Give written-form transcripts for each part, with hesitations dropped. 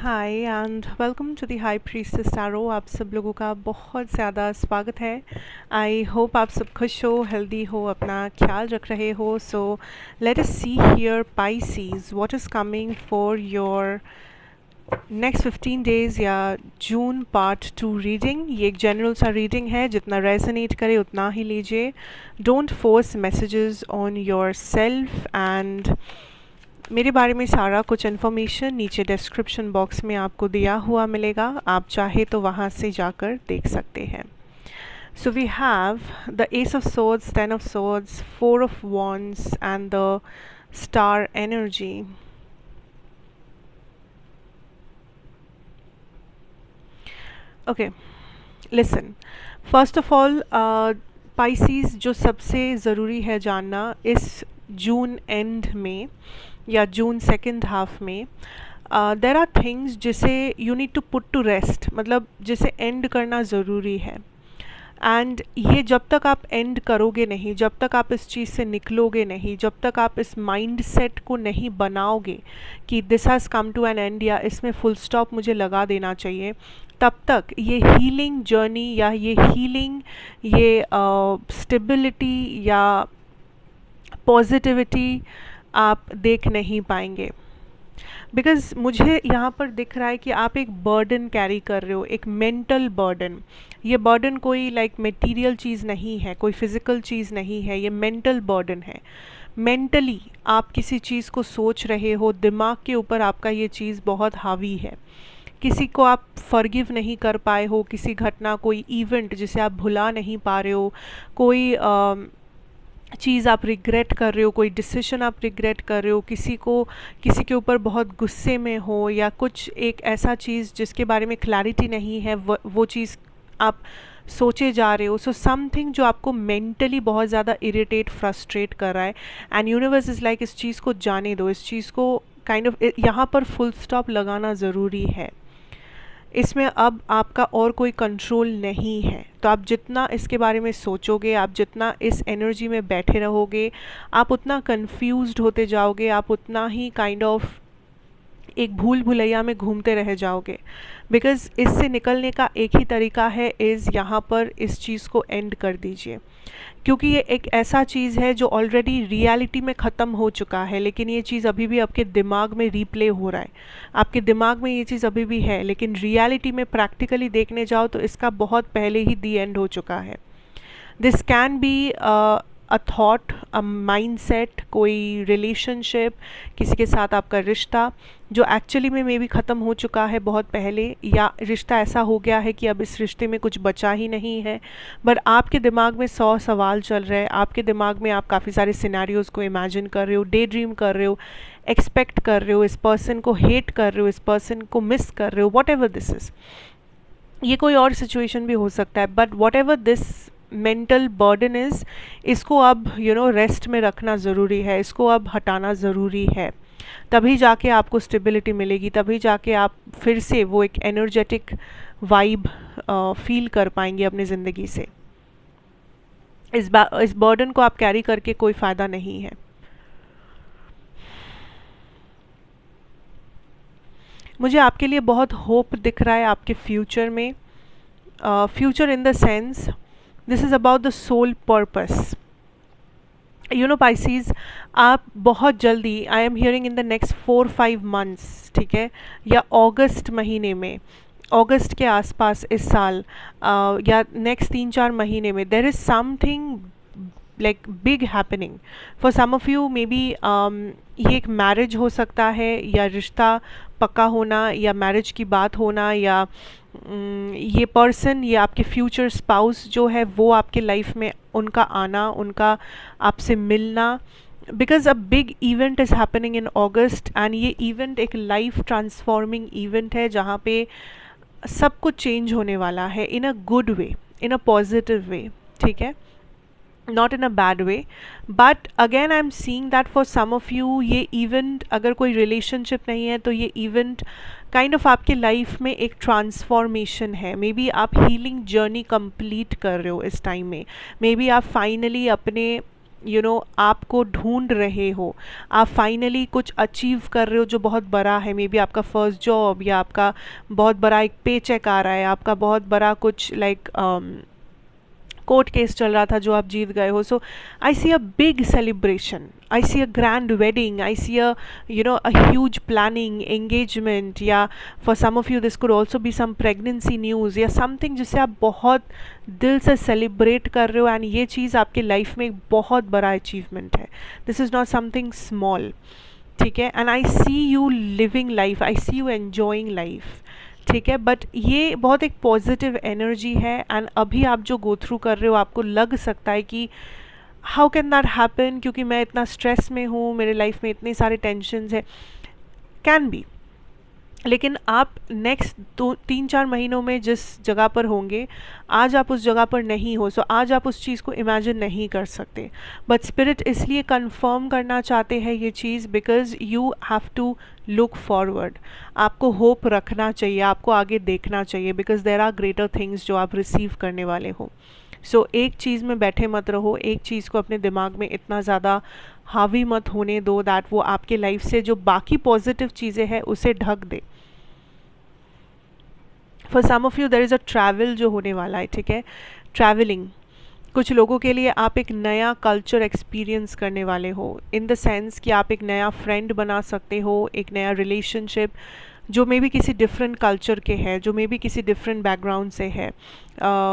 Hi and welcome to the high priestess tarot. आप सब लोगों का बहुत ज़्यादा स्वागत है। आई होप आप सब खुश हो, हेल्दी हो, अपना ख्याल रख रहे हो। So let us see here Pisces what is coming for your next 15 days या जून पार्ट 2 रीडिंग। ये एक जनरल सा रीडिंग है, जितना रेजोनेट करे उतना ही लीजिए। Don't force messages on your self. And मेरे बारे में सारा कुछ इन्फॉर्मेशन नीचे डिस्क्रिप्शन बॉक्स में आपको दिया हुआ मिलेगा, आप चाहे तो वहाँ से जाकर देख सकते हैं। So we have the ace of swords, 10 of swords, 4 of wands and the star energy. Okay, listen, first of all Pisces, जो सबसे ज़रूरी है जानना इस जून एंड में या जून सेकेंड हाफ में, देर आर थिंग्स जिसे you need to put to rest, मतलब जिसे एंड करना ज़रूरी है। एंड ये जब तक आप एंड करोगे नहीं, जब तक आप इस चीज़ से निकलोगे नहीं, जब तक आप इस माइंड सेट को नहीं बनाओगे कि this has come to an end या इसमें फुल स्टॉप मुझे लगा देना चाहिए, तब तक ये हीलिंग जर्नी या ये हीलिंग, ये स्टेबिलिटी या पॉजिटिविटी आप देख नहीं पाएंगे। बिकॉज़ मुझे यहाँ पर दिख रहा है कि आप एक बर्डन कैरी कर रहे हो, एक मेंटल बर्डन। ये बर्डन कोई मटेरियल चीज़ नहीं है, कोई फिज़िकल चीज़ नहीं है, ये मेंटल बर्डन है। मेंटली आप किसी चीज़ को सोच रहे हो, दिमाग के ऊपर आपका ये चीज़ बहुत हावी है। किसी को आप फॉरगिव नहीं कर पाए हो, किसी घटना, कोई इवेंट जिसे आप भुला नहीं पा रहे हो, कोई चीज़ आप रिग्रेट कर रहे हो, कोई डिसीजन आप रिग्रेट कर रहे हो, किसी के ऊपर बहुत गुस्से में हो, या कुछ एक ऐसा चीज़ जिसके बारे में क्लैरिटी नहीं है, वो चीज़ आप सोचे जा रहे हो। सो समथिंग जो आपको मेंटली बहुत ज़्यादा इरिटेट, फ्रस्ट्रेट कर रहा है, एंड यूनिवर्स इज़ लाइक इस चीज़ को जाने दो, इस चीज़ को काइंड ऑफ यहाँ पर फुल स्टॉप लगाना ज़रूरी है। इसमें अब आपका और कोई कंट्रोल नहीं है। तो आप जितना इसके बारे में सोचोगे, आप जितना इस एनर्जी में बैठे रहोगे, आप उतना कंफ्यूज्ड होते जाओगे, आप उतना ही काइंड ऑफ एक भूल भुलैया में घूमते रह जाओगे। बिकॉज़ इससे निकलने का एक ही तरीका है, इज़ यहाँ पर इस चीज़ को एंड कर दीजिए। क्योंकि ये एक ऐसा चीज़ है जो ऑलरेडी रियलिटी में ख़त्म हो चुका है, लेकिन ये चीज़ अभी भी आपके दिमाग में रीप्ले हो रहा है। आपके दिमाग में ये चीज़ अभी भी है, लेकिन रियलिटी में प्रैक्टिकली देखने जाओ तो इसका बहुत पहले ही दी एंड हो चुका है। This can be a thought, a mindset, कोई रिलेशनशिप, किसी के साथ आपका रिश्ता जो एक्चुअली में मे बी ख़त्म हो चुका है बहुत पहले, या रिश्ता ऐसा हो गया है कि अब इस रिश्ते में कुछ बचा ही नहीं है। बट आपके दिमाग में 100 सवाल चल रहे हैं, आपके दिमाग में आप काफ़ी सारे सिनेरियोज़ को इमेजिन कर रहे हो, डे ड्रीम कर रहे हो, एक्सपेक्ट कर रहे हो, इस पर्सन को हेट कर रहे हो, इस पर्सन को मिस कर रहे हो, वॉट एवर दिस इज़। ये कोई और सिचुएशन भी हो सकता है, but what ever this mental burden is, इसको अब रेस्ट में रखना ज़रूरी है, इसको अब हटाना ज़रूरी है। तभी जाके आपको स्टेबिलिटी मिलेगी, तभी जाके आप फिर से वो एक एनर्जेटिक वाइब फील कर पाएंगे अपनी ज़िंदगी से। इस बर्डन को आप कैरी करके कोई फ़ायदा नहीं है। मुझे आपके लिए बहुत होप दिख रहा है आपके फ्यूचर में। Future in the sense, this is about the soul purpose. Pisces, आप बहुत जल्दी, I am hearing in the next 4-5 months, ठीक है, या अगस्त महीने में, अगस्त के आसपास इस साल, या नेक्स्ट 3-4 महीने में, there is something like big happening for some of you. Maybe ये एक मैरिज हो सकता है, या रिश्ता पक्का होना, या मैरिज की बात होना, या ये पर्सन, ये आपके फ्यूचर स्पाउस जो है वो आपके लाइफ में उनका आना, उनका आपसे मिलना। Because a big event is happening in August, and ये इवेंट एक लाइफ ट्रांसफॉर्मिंग इवेंट है, जहाँ पे सब कुछ चेंज होने वाला है, इन a good way, in a positive way, ठीक है, not in a bad way. But again I am seeing that for some of you ये इवेंट, अगर कोई रिलेशनशिप नहीं है तो ये इवेंट काइंड ऑफ आपके लाइफ में एक ट्रांसफॉर्मेशन है। मे बी आप हीलिंग जर्नी कंप्लीट कर रहे हो इस टाइम में, मे बी आप फाइनली अपने आपको ढूंढ रहे हो, आप फाइनली कुछ अचीव कर रहे हो जो बहुत बड़ा है, मे बी आपका फर्स्ट जॉब, या आपका बहुत बड़ा एक पे चेक आ रहा है, आपका बहुत बड़ा कुछ लाइक कोर्ट केस चल रहा था जो आप जीत गए हो. So I see a big celebration, I see a grand wedding, I see a a huge planning engagement, या for some of you this could also be some pregnancy news या समथिंग जिससे आप बहुत दिल से सेलिब्रेट कर रहे हो. एंड ये चीज़ आपके लाइफ में एक बहुत बड़ा अचीवमेंट है. This is not something small. ठीक है. And I see you living life, I see you enjoying life. ठीक है. बट ये बहुत एक पॉजिटिव एनर्जी है. एंड अभी आप जो गो थ्रू कर रहे हो, आपको लग सकता है कि हाउ कैन दैट हैपन, क्योंकि मैं इतना स्ट्रेस में हूँ, मेरे लाइफ में इतने सारे टेंशन्स हैं. Can be. लेकिन आप नेक्स्ट 3-4 महीनों में जिस जगह पर होंगे, आज आप उस जगह पर नहीं हो. सो आज आप उस चीज़ को इमेजिन नहीं कर सकते. बट स्पिरिट इसलिए कंफर्म करना चाहते हैं ये चीज़, because you have to look forward. आपको होप रखना चाहिए, आपको आगे देखना चाहिए, because there are greater things जो आप रिसीव करने वाले हो. सो एक चीज़ में बैठे मत रहो, एक चीज़ को अपने दिमाग में इतना ज़्यादा हावी मत होने दो दैट वो आपके लाइफ से जो बाकी पॉजिटिव चीज़ें हैं उसे ढक दे. For some of you there is a travel जो होने वाला है. ठीक है. ट्रैवलिंग कुछ लोगों के लिए आप एक नया कल्चर एक्सपीरियंस करने वाले हो, इन द सेंस कि आप एक नया फ्रेंड बना सकते हो, एक नया रिलेशनशिप जो मे बी किसी डिफरेंट कल्चर के है, जो मे बी किसी डिफरेंट बैकग्राउंड से है.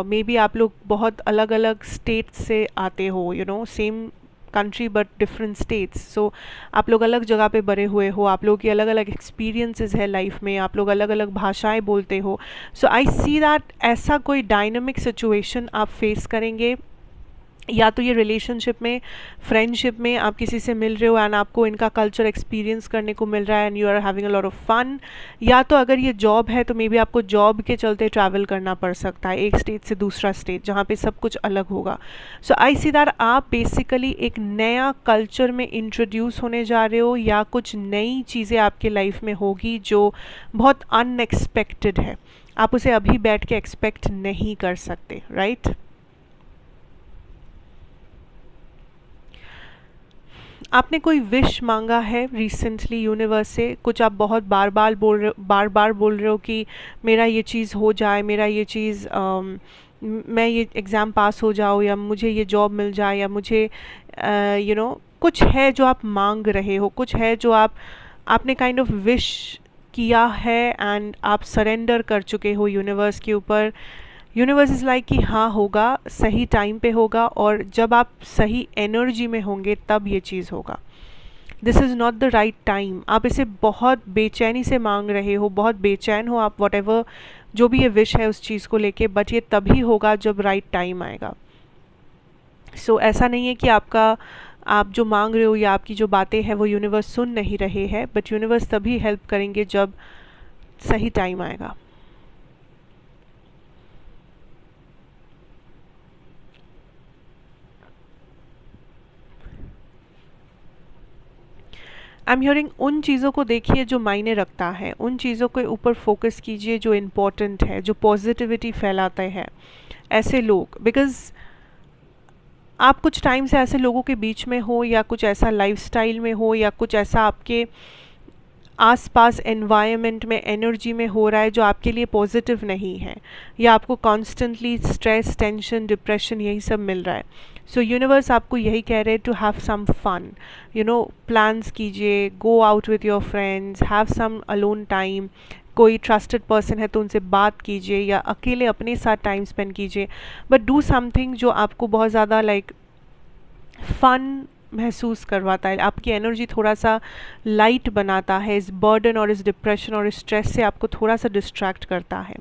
मे बी आप लोग बहुत अलग अलग स्टेट से आते हो, same country but different states. So आप लोग अलग जगह पे बड़े हुए हो, आप लोगों की अलग अलग एक्सपीरियंसेस है लाइफ में, आप लोग अलग अलग भाषाएं बोलते हो. सो आई सी दैट ऐसा कोई डायनामिक सिचुएशन आप फेस करेंगे, या तो ये रिलेशनशिप में, फ्रेंडशिप में आप किसी से मिल रहे हो एंड आपको इनका कल्चर एक्सपीरियंस करने को मिल रहा है and you are having a lot of fun. या तो अगर ये जॉब है तो मे बी आपको जॉब के चलते ट्रैवल करना पड़ सकता है एक स्टेट से दूसरा स्टेट, जहाँ पे सब कुछ अलग होगा. सो आई सी दैट आप बेसिकली एक नया कल्चर में इंट्रोड्यूस होने जा रहे हो, या कुछ नई चीज़ें आपके लाइफ में होगी जो बहुत अनएक्सपेक्टेड है. आप उसे अभी बैठ के एक्सपेक्ट नहीं कर सकते. राइट. आपने कोई विश मांगा है रिसेंटली यूनिवर्स से, कुछ आप बहुत बार बार बोल रहे हो कि मेरा ये चीज़ हो जाए, मेरा ये चीज़ मैं ये एग्ज़ाम पास हो जाऊँ, या मुझे ये जॉब मिल जाए, या मुझे कुछ है जो आप मांग रहे हो, कुछ है जो आपने काइंड ऑफ विश किया है एंड आप सरेंडर कर चुके हो यूनिवर्स के ऊपर. यूनिवर्स इज़ लाइक कि हाँ होगा, सही टाइम पे होगा, और जब आप सही एनर्जी में होंगे तब ये चीज़ होगा. This is not the right time. आप इसे बहुत बेचैनी से मांग रहे हो, बहुत बेचैन हो आप, वॉट एवर जो भी ये विश है उस चीज़ को लेके, बट ये तभी होगा जब राइट टाइम आएगा. सो ऐसा नहीं है कि आप जो मांग रहे हो या आपकी जो बातें हैं वो यूनिवर्स सुन नहीं रहे हैं, बट यूनिवर्स तभी हेल्प करेंगे जब सही टाइम आएगा. आई एम हियरिंग उन चीज़ों को देखिए जो मायने रखता है, उन चीज़ों के ऊपर फोकस कीजिए जो इम्पोर्टेंट है, जो पॉजिटिविटी फैलाते हैं. ऐसे लोग, बिकॉज आप कुछ टाइम से ऐसे लोगों के बीच में हो, या कुछ ऐसा लाइफस्टाइल में हो, या कुछ ऐसा आपके आसपास एनवायरनमेंट में एनर्जी में हो रहा है जो आपके लिए पॉजिटिव नहीं है, या आपको कॉन्स्टेंटली स्ट्रेस, टेंशन, डिप्रेशन यही सब मिल रहा है. सो यूनिवर्स आपको यही कह रहे हैं to have some fun. Plans कीजिए, go out with your friends, have some alone time. कोई ट्रस्टेड पर्सन है तो उनसे बात कीजिए, या अकेले अपने साथ टाइम स्पेंड कीजिए, बट डू समथिंग जो आपको बहुत ज़्यादा लाइक फन महसूस करवाता है, आपकी एनर्जी थोड़ा सा लाइट बनाता है, इस बर्डन और इस डिप्रेशन और इस स्ट्रेस से आपको थोड़ा सा डिस्ट्रैक्ट करता है.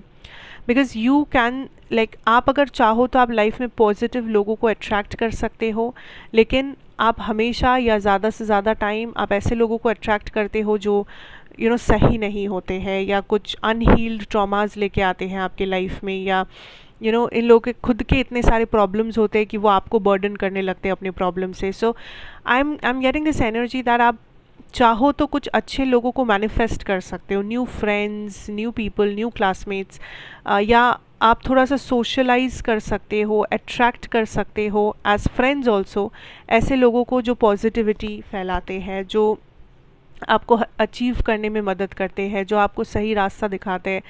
बिकॉज यू कैन लाइक, आप अगर चाहो तो आप लाइफ में पॉजिटिव लोगों को अट्रैक्ट कर सकते हो, लेकिन आप हमेशा या ज़्यादा से ज़्यादा टाइम आप ऐसे लोगों को अट्रैक्ट करते हो जो सही नहीं होते हैं, या कुछ अनहील्ड ट्रॉमास लेके आते हैं आपके लाइफ में, या इन लोगों के खुद के इतने सारे प्रॉब्लम्स होते हैं कि वो आपको बर्डन करने लगते हैं अपने प्रॉब्लम से. So I am getting this energy that आप चाहो तो कुछ अच्छे लोगों को मैनिफेस्ट कर सकते हो, new friends, new people, new classmates, या आप थोड़ा सा सोशलाइज कर सकते हो, अट्रैक्ट कर सकते हो एज फ्रेंड्स ऑल्सो ऐसे लोगों को जो पॉजिटिविटी फैलाते हैं, जो आपको अचीव करने में मदद करते हैं, जो आपको सही रास्ता दिखाते हैं।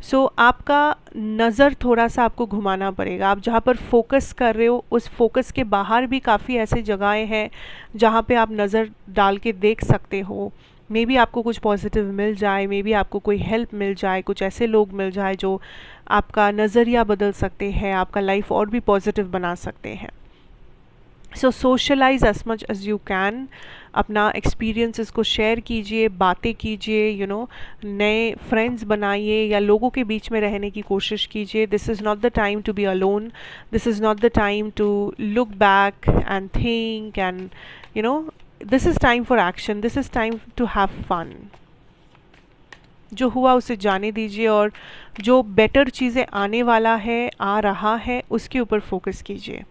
सो आपका नज़र थोड़ा सा आपको घुमाना पड़ेगा। आप जहाँ पर फोकस कर रहे हो उस फोकस के बाहर भी काफ़ी ऐसी जगहें हैं जहाँ पे आप नज़र डाल के देख सकते हो। मे बी आपको कुछ पॉजिटिव मिल जाए, मे बी आपको कोई हेल्प मिल जाए, कुछ ऐसे लोग मिल जाए जो आपका नज़रिया बदल सकते हैं, आपका लाइफ और भी पॉजिटिव बना सकते हैं। So socialize as much as you can, अपना एक्सपीरियंसेस को शेयर कीजिए, बातें कीजिए, नए फ्रेंड्स बनाइए या लोगों के बीच में रहने की कोशिश कीजिए। This is not the time to be alone, this is not the time to look back and think and this is time for action, this is time to have fun. जो हुआ उसे जाने दीजिए और जो बेटर चीज़ें आने वाला है, आ रहा है, उसके ऊपर फोकस कीजिए।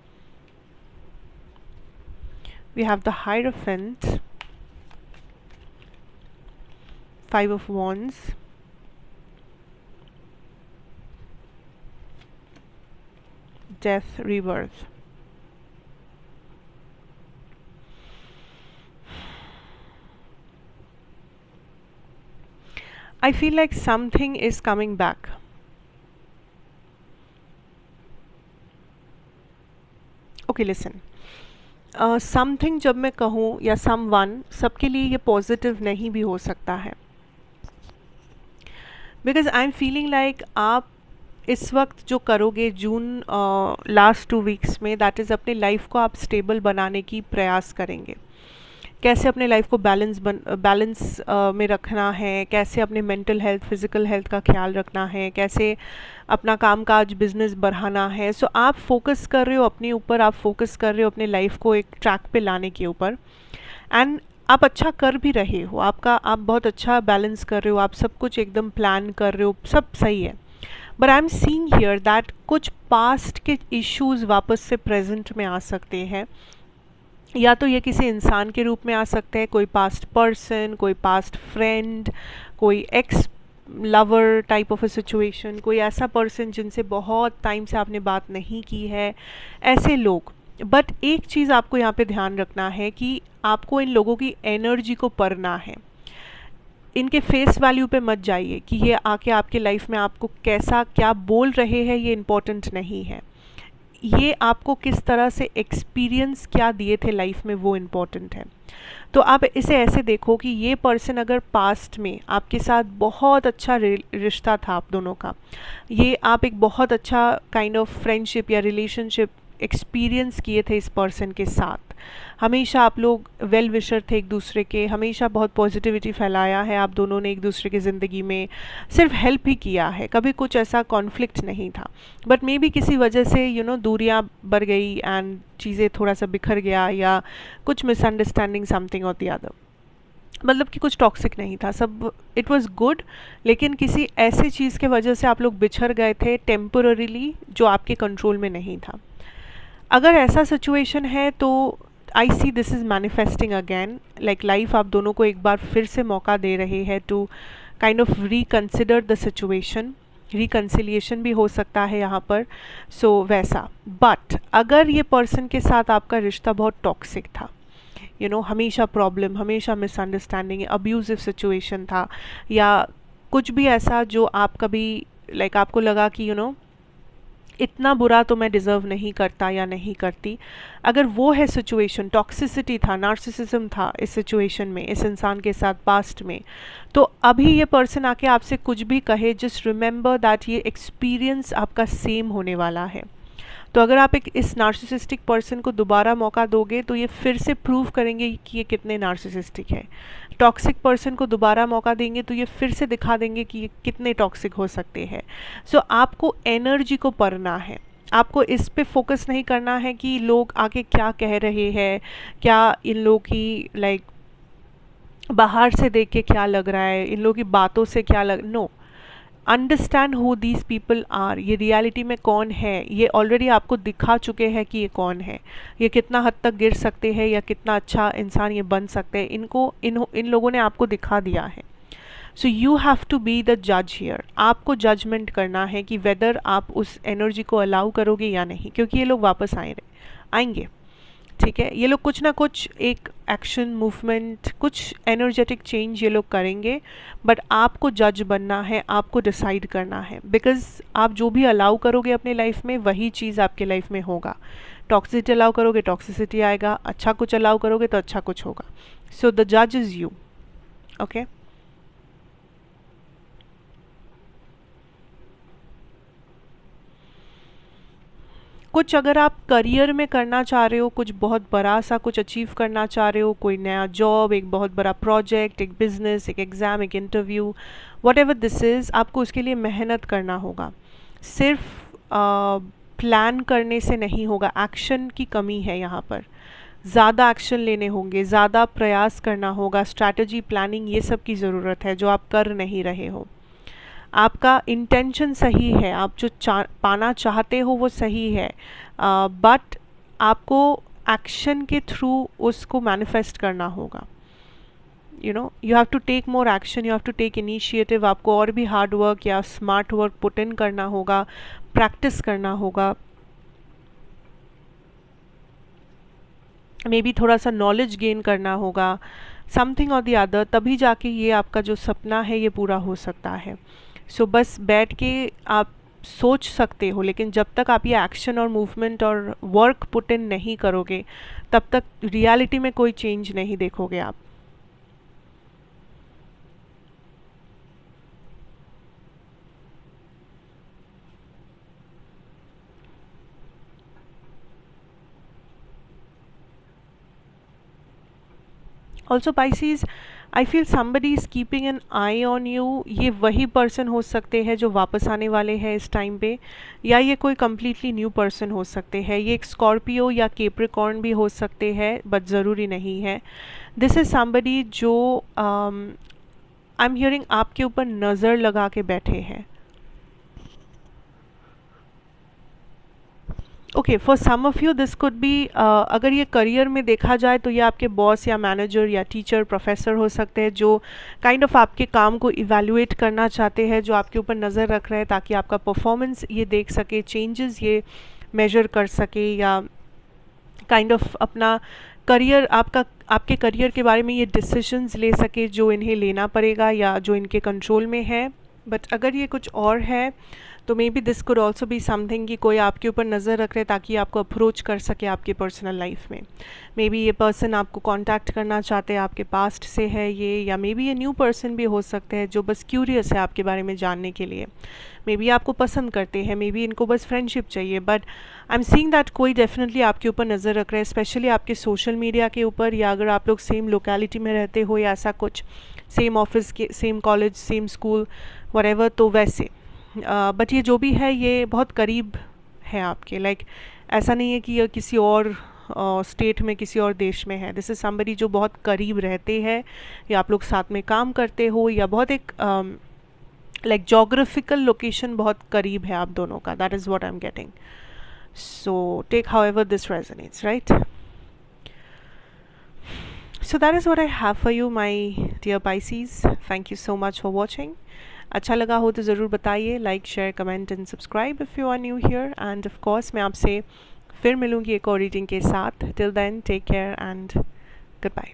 We have the Hierophant, Five of Wands, Death, Rebirth. I feel like something is coming back. Okay, listen. Something जब मैं कहूँ या समवन, सबके लिए ये पॉजिटिव नहीं भी हो सकता है, because I am feeling like आप इस वक्त जो करोगे जून लास्ट 2 वीक्स में, दैट इज़ अपने लाइफ को आप स्टेबल बनाने की प्रयास करेंगे। कैसे अपने लाइफ को बैलेंस में रखना है, कैसे अपने मेंटल हेल्थ, फिज़िकल हेल्थ का ख्याल रखना है, कैसे अपना कामकाज, बिजनेस बढ़ाना है। सो आप फोकस कर रहे हो अपने ऊपर, आप फोकस कर रहे हो अपने लाइफ को एक ट्रैक पे लाने के ऊपर, एंड आप अच्छा कर भी रहे हो, आप बहुत अच्छा बैलेंस कर रहे हो, आप सब कुछ एकदम प्लान कर रहे हो, सब सही है। But I am seeing here that कुछ पास्ट के इश्यूज़ वापस से प्रेजेंट में आ सकते हैं, या तो ये किसी इंसान के रूप में आ सकते हैं, कोई पास्ट पर्सन, कोई पास्ट फ्रेंड, कोई x lover type of a situation, कोई ऐसा पर्सन जिनसे बहुत टाइम से आपने बात नहीं की है, ऐसे लोग। बट एक चीज़ आपको यहाँ पे ध्यान रखना है कि आपको इन लोगों की एनर्जी को पढ़ना है। इनके फेस वैल्यू पे मत जाइए कि ये आके आपके लाइफ में आपको कैसा क्या बोल रहे हैं, ये इम्पोर्टेंट नहीं है। ये आपको किस तरह से एक्सपीरियंस क्या दिए थे लाइफ में, वो इम्पॉर्टेंट है। तो आप इसे ऐसे देखो कि ये पर्सन अगर पास्ट में आपके साथ बहुत अच्छा रिश्ता था आप दोनों का, ये आप एक बहुत अच्छा काइंड ऑफ फ्रेंडशिप या रिलेशनशिप एक्सपीरियंस किए थे इस पर्सन के साथ, हमेशा आप लोग वेल विशर थे एक दूसरे के, हमेशा बहुत पॉजिटिविटी फैलाया है आप दोनों ने एक दूसरे की ज़िंदगी में, सिर्फ हेल्प ही किया है, कभी कुछ ऐसा कॉन्फ्लिक्ट नहीं था। बट मे बी किसी वजह से दूरियां बढ़ गई एंड चीज़ें थोड़ा सा बिखर गया, या कुछ मिसअंडरस्टैंडिंग समथिंग और द अदर, मतलब कि कुछ टॉक्सिक नहीं था, सब इट वाज गुड, लेकिन किसी ऐसे चीज़ के वजह से आप लोग बिछड़ गए थे टेम्पोररीली, जो आपके कंट्रोल में नहीं था। अगर ऐसा सिचुएशन है तो I see this is manifesting again, like life आप दोनों को एक बार फिर से मौका दे रहे हैं to kind of reconsider the situation, reconciliation भी हो सकता है यहाँ पर। सो वैसा, बट अगर ये पर्सन के साथ आपका रिश्ता बहुत टॉक्सिक था, हमेशा प्रॉब्लम, हमेशा मिसअंडरस्टैंडिंग, अब्यूजिव सिचुएशन था, या कुछ भी ऐसा जो आप कभी आपको लगा कि इतना बुरा तो मैं डिज़र्व नहीं करता या नहीं करती, अगर वो है सिचुएशन, टॉक्सिसिटी था, नार्सिसिज्म था इस सिचुएशन में, इस इंसान के साथ पास्ट में, तो अभी ये पर्सन आके आपसे कुछ भी कहे, जस्ट रिमेंबर दैट ये एक्सपीरियंस आपका सेम होने वाला है। तो अगर आप इस नार्सिसिस्टिक पर्सन को दोबारा मौका दोगे तो ये फिर से प्रूव करेंगे कि ये कितने नार्सिसिस्टिक है। टॉक्सिक पर्सन को दोबारा मौका देंगे तो ये फिर से दिखा देंगे कि ये कितने टॉक्सिक हो सकते हैं। सो आपको एनर्जी को पढ़ना है, आपको इस पे फोकस नहीं करना है कि लोग आके क्या कह रहे हैं, क्या इन लोग की बाहर से देख के क्या लग रहा है, इन लोगों की बातों से क्या no, understand who these people are, ये रियलिटी में कौन है, ये ऑलरेडी आपको दिखा चुके हैं कि ये कौन है, ये कितना हद तक गिर सकते हैं या कितना अच्छा इंसान ये बन सकते हैं, इनको इन लोगों ने आपको दिखा दिया है. So you have to be the जज हियर. आपको जजमेंट करना है कि वेदर आप उस एनर्जी को अलाउ करोगे या नहीं, क्योंकि ये लोग वापस आएंगे. ठीक है, ये लोग कुछ ना कुछ एक एक्शन मूवमेंट, कुछ एनर्जेटिक चेंज ये लोग करेंगे, बट आपको जज बनना है, आपको डिसाइड करना है. बिकॉज आप जो भी अलाउ करोगे अपने लाइफ में वही चीज़ आपके लाइफ में होगा. टॉक्सिसिटी अलाउ करोगे टॉक्सिसिटी आएगा, अच्छा कुछ अलाउ करोगे तो अच्छा कुछ होगा. सो द जज इज़ यू. ओके, कुछ अगर आप करियर में करना चाह रहे हो, कुछ बहुत बड़ा सा कुछ अचीव करना चाह रहे हो, कोई नया जॉब, एक बहुत बड़ा प्रोजेक्ट, एक बिजनेस, एक एग्ज़ाम, एक interview, what ever this is, आपको उसके लिए मेहनत करना होगा. सिर्फ प्लान करने से नहीं होगा, एक्शन की कमी है यहाँ पर. ज़्यादा एक्शन लेने होंगे, ज़्यादा प्रयास करना होगा, स्ट्रैटेजी, प्लानिंग, ये सब की ज़रूरत है जो आप कर नहीं रहे हो. आपका इंटेंशन सही है, आप जो पाना चाहते हो वो सही है, बट आपको एक्शन के थ्रू उसको मैनिफेस्ट करना होगा. You have to take more action, you have to take initiative. आपको और भी हार्ड वर्क या स्मार्ट वर्क पुट इन करना होगा, प्रैक्टिस करना होगा, मे बी थोड़ा सा नॉलेज गेन करना होगा, समथिंग और द अदर, तभी जाके ये आपका जो सपना है ये पूरा हो सकता है. सो बस बैठ के आप सोच सकते हो, लेकिन जब तक आप ये एक्शन और मूवमेंट और वर्क पुट इन नहीं करोगे तब तक रियलिटी में कोई चेंज नहीं देखोगे आप. Also Pisces, I feel somebody is keeping an eye on you. ये वही पर्सन हो सकते हैं जो वापस आने वाले हैं इस टाइम पे, या ये कोई कम्प्लीटली न्यू पर्सन हो सकते हैं. ये एक स्कॉर्पियो या केप्रिकॉर्न भी हो सकते हैं, बट ज़रूरी नहीं है. दिस इज़ somebody जो आई एम हियरिंग आपके ऊपर नज़र लगा के बैठे हैं. Okay, for some of you this could be, अगर ये करियर में देखा जाए तो ये आपके बॉस या मैनेजर या टीचर, प्रोफेसर हो सकते हैं जो काइंड ऑफ आपके काम को इवैल्यूएट करना चाहते हैं, जो आपके ऊपर नज़र रख रहे हैं ताकि आपका परफॉर्मेंस ये देख सके, चेंजेस ये मेजर कर सके, या काइंड ऑफ अपना करियर, आपके करियर के बारे में ये डिसीजंस ले सके जो इन्हें लेना पड़ेगा या जो इनके कंट्रोल में है. बट अगर ये कुछ और है तो may be this could also be something कि कोई आपके ऊपर नज़र रख रहे ताकि आपको अप्रोच कर सके आपके पर्सनल लाइफ में. मे बी ये पर्सन आपको कांटेक्ट करना चाहते हैं, आपके पास्ट से है ये, या मे बी ये न्यू पर्सन भी हो सकते हैं जो बस क्यूरियस है आपके बारे में जानने के लिए. मे बी आपको पसंद करते हैं, मे बी इनको बस फ्रेंडशिप चाहिए, but I am seeing that कोई डेफिनेटली आपके ऊपर नज़र रख रहा है, स्पेशली आपके सोशल मीडिया के ऊपर, या अगर आप लोग सेम लोकेलिटी में रहते हो या ऐसा कुछ, सेम ऑफिस के, same college, same school, whatever, तो वैसे. बट ये जो भी है ये बहुत करीब है आपके, लाइक ऐसा नहीं है कि ये किसी और स्टेट में, किसी और देश में है. दिस इज़ समबडी जो बहुत करीब रहते हैं, या आप लोग साथ में काम करते हो, या बहुत एक लाइक जोग्राफिकल लोकेशन बहुत करीब है आप दोनों का. That is what I am getting. So take however this resonates, right? So that is what I have for you, my dear Pisces. Thank you so much for watching. अच्छा लगा हो तो ज़रूर बताइए, like, share, comment and subscribe if you are new here. And of course मैं आपसे फिर मिलूँगी एक और रीडिंग के साथ. Till then take care and good bye.